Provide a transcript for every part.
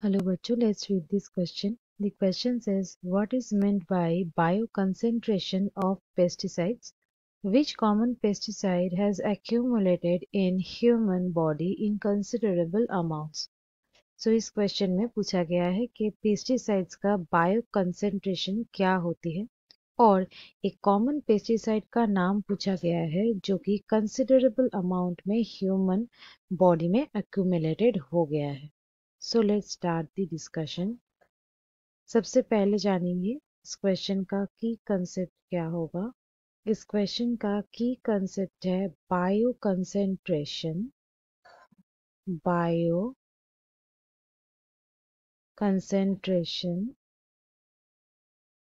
Hello बच्चों, let's read this question. The question says, what is meant by bioconcentration of pesticides? Which common pesticide has accumulated in human body in considerable amounts? So इस question में पूछा गया है कि pesticides का bio concentration क्या होती है और एक कॉमन पेस्टिसाइड का नाम पूछा गया है जो कि कंसिडरेबल अमाउंट में ह्यूमन बॉडी में एक्यूमुलेटेड हो गया है. So let's start the discussion. सबसे पहले जानेंगे इस क्वेश्चन का की कंसेप्ट क्या होगा. इस क्वेश्चन का की कंसेप्ट है bioconcentration. Bioconcentration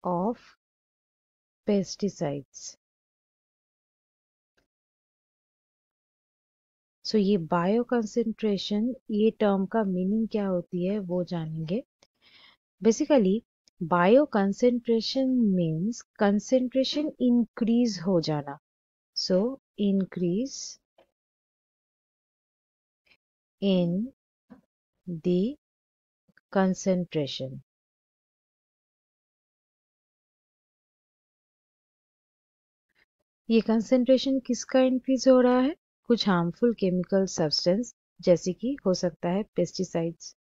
of pesticides. So ये बायो कंसेंट्रेशन, ये टर्म का मीनिंग क्या होती है वो जानेंगे. Basically bioconcentration means concentration increase हो जाना. So increase in the concentration. ये कंसेंट्रेशन किसका इंक्रीज हो रहा है? कुछ हार्मफुल केमिकल सब्सटेंस जैसे कि हो सकता है पेस्टिसाइड्स.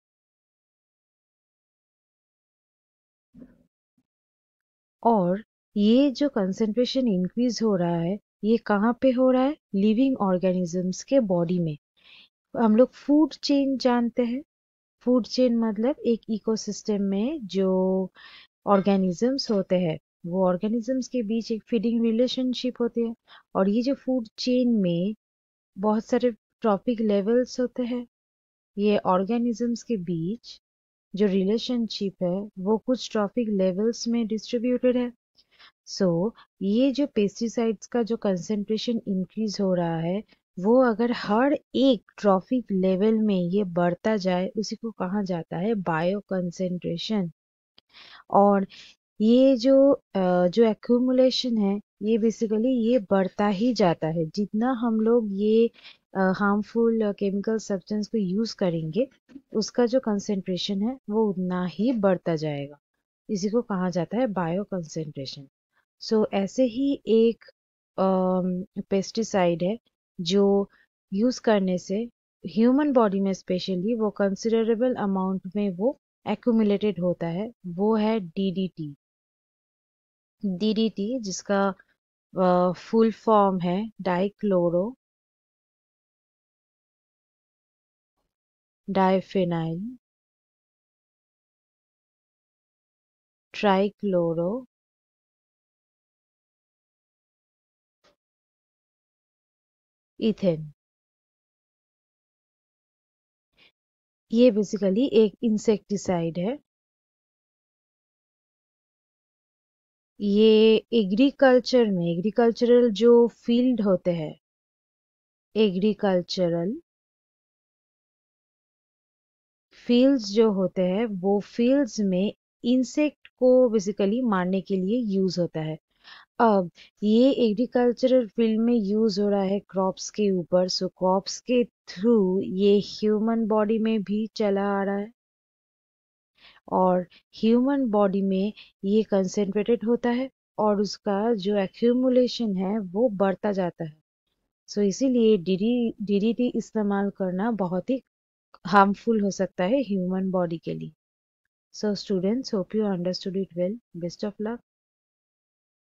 और ये जो कंसेंट्रेशन इंक्रीज हो रहा है ये कहाँ पे हो रहा है? लिविंग ऑर्गेनिजम्स के बॉडी में. हम लोग फूड चेन जानते हैं. फूड चेन मतलब एक इकोसिस्टम में जो ऑर्गेनिजम्स होते हैं वो ऑर्गेनिजम्स के बीच एक फीडिंग रिलेशनशिप होती है. और ये जो फूड चेन में बहुत सारे ट्रॉपिक लेवल्स होते हैं. ये ऑर्गेनिजम्स के बीच जो रिलेशनशिप है वो कुछ ट्रॉपिक लेवल्स में डिस्ट्रीब्यूटेड है. सो ये जो पेस्टिसाइड्स का जो कंसेंट्रेशन इंक्रीज हो रहा है वो अगर हर एक ट्रॉपिक लेवल में ये बढ़ता जाए उसी को कहा जाता है बायो कंसेंट्रेशन. और ये जो एक्यूमुलेशन है ये बेसिकली ये बढ़ता ही जाता है. जितना हम लोग ये हार्मफुल केमिकल सब्सटेंस को यूज करेंगे उसका जो कंसेंट्रेशन है वो उतना ही बढ़ता जाएगा. इसी को कहा जाता है बायो कंसेंट्रेशन. सो ऐसे ही एक पेस्टिसाइड है जो यूज करने से ह्यूमन बॉडी में स्पेशली वो कंसिडरेबल अमाउंट में वो एक्यूमुलेटेड होता है. वो है डीडीटी. डीडीटी जिसका फुल फॉर्म है डाइक्लोरो डाइफेनाइल ट्राइक्लोरो इथेन. ये बेसिकली एक इंसेक्टिसाइड है. ये एग्रीकल्चरल जो फील्ड होते हैं, एग्रीकल्चरल फील्ड्स जो होते हैं वो फील्ड्स में इंसेक्ट को बेसिकली मारने के लिए यूज होता है. अब ये एग्रीकल्चरल फील्ड में यूज हो रहा है क्रॉप्स के ऊपर. सो क्रॉप्स के थ्रू ये ह्यूमन बॉडी में भी चला आ रहा है और ह्यूमन बॉडी में ये कंसेंट्रेटेड होता है और उसका जो एक्यूमुलेशन है वो बढ़ता जाता है. सो इसीलिए डीडीटी इस्तेमाल करना बहुत ही हार्मफुल हो सकता है ह्यूमन बॉडी के लिए. So students, hope you understood it well. Best of luck.